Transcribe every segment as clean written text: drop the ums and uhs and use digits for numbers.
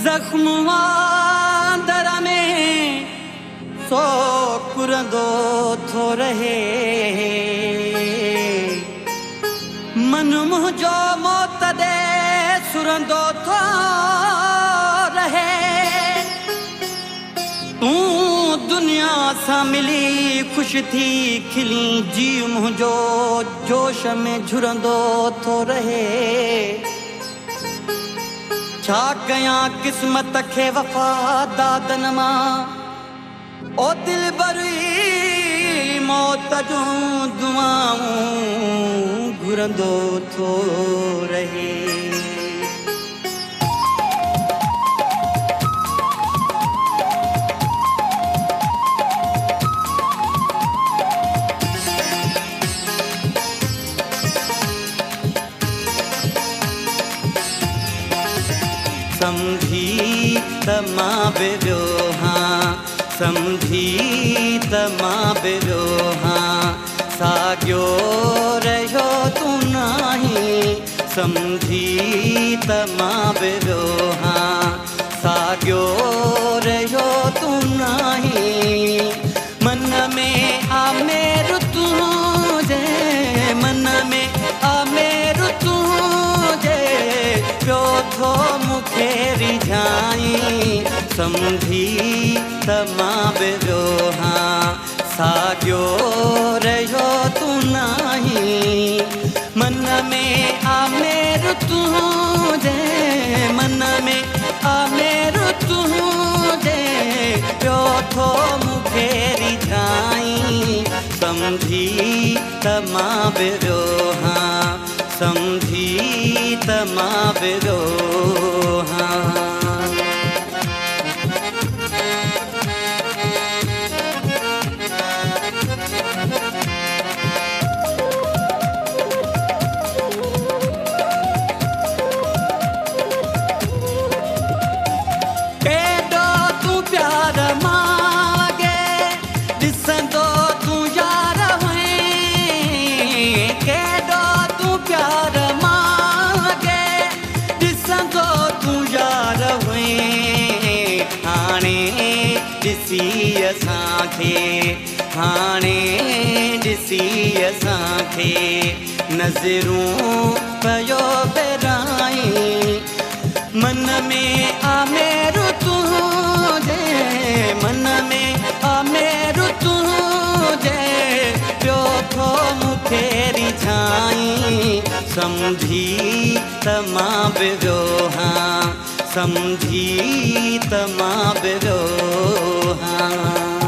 जख्म दर में सो कुरंदो थो रहे मन मुंहिंजो मौत दे सुरंदो थो रहे तू दुनिया सा मिली खुश थी खिली जी मुंहिंजो जोश में झुरंदो थो रहे छा कयां किस्मत खे वफ़ा दादन मां ओ दिल बरी मौत जूं दुआऊं घुरंदो थो रहे समझी त मां बिरो हाँ समझी त मां बिरो हाँ साॻियो रहियो तूं नाही समझी त मां बिरो हाँ साॻियो रहियो तूं नाही मन में आमेर तुंहिंजे मन में आमेर तुंहिंजे पियो थो मूंखे रिझाई समझी त मां बिरो हाँ साॻियो रहियो तूं नाही मन में आमेर तुंहिंजे मन में आमेर तुंहिंजे पियो थो मूंखे रिझाई समझी त मां बिरो हाँ समझी त मां बिरो हाँ हाणे ॾिसी असांखे नज़रूं पयो बेराई मन में आमेर तुंहिंजे मन में आमेर तुंहिंजे पियो थो मूंखे रिझाई समझी त मां बिरो हाँ समझी त मां बिरो हाँ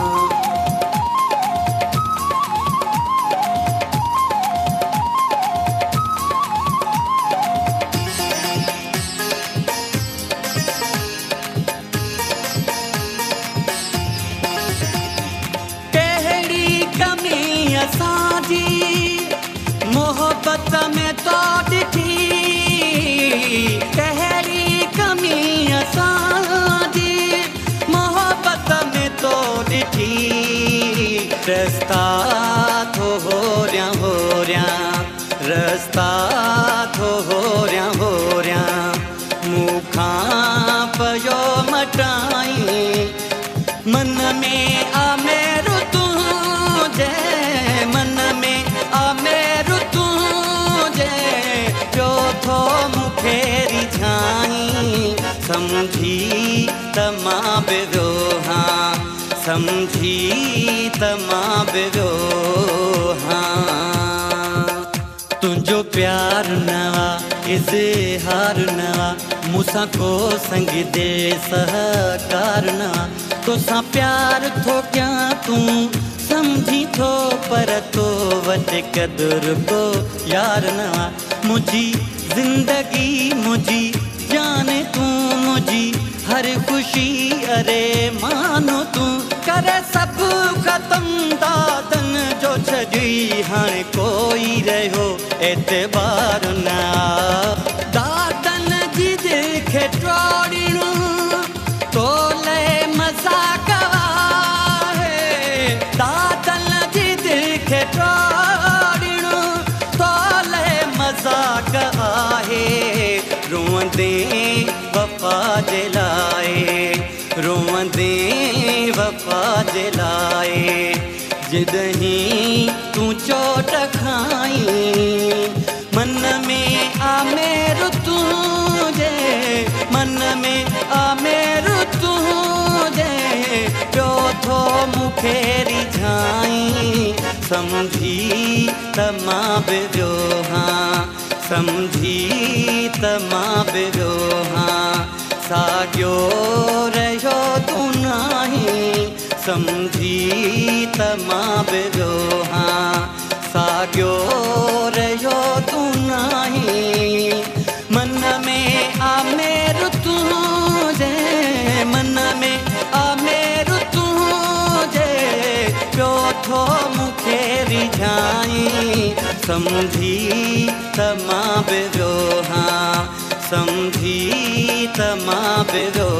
मोहब्बत में तो ॾिठी कहिड़ी कमी असांजी मोहब्बत में तो ॾिठी रस्ता थो होरियां रस्ता थो होरियां मूंखां पयो मटाई मन में आमेर तुंहिंजे मन में आमेर तुंहिंजे पियो थो मूंखे रिझाई समझी त मां बिरो हाँ समझी त मां बिरो हाँ तुंहिंजो प्यार नवा इज़हार नवा मूंसां को संग दे सहकार नवा तोसां प्यार थो कयां तूं समझी थो पर तो वट कदुर को यार नवा मुझी जिंदगी मुझी जाने तू मुझी हर खुशी अरे मानो तू करे सब खत्म दादन जो छड़ी हाणे कोई रहो एतबार ना दादन जी देखे टोड़ीणू तोले मज़ाक दादन जी देखे टोड़ीणू तोले मज़ाक आहे रोंदे वफ़ा जे लाइ जे लाए जदहीं तूं चोट खाई मन में आमेर तुझे मन में आमेर तुझे पियो थो मूंखे रिझाई समझी त मां बि वियो हां समझी त मां बि वियो हां साॻियो रहियो तूं नाही समझी त मां बि वियो हां साॻियो रहियो तूं नाही मन में आमेर तुझे मन में आमेर तुझे पियो थो मूंखे रिझाई समझी त मां बि वियो हां समझी त मां बि वियो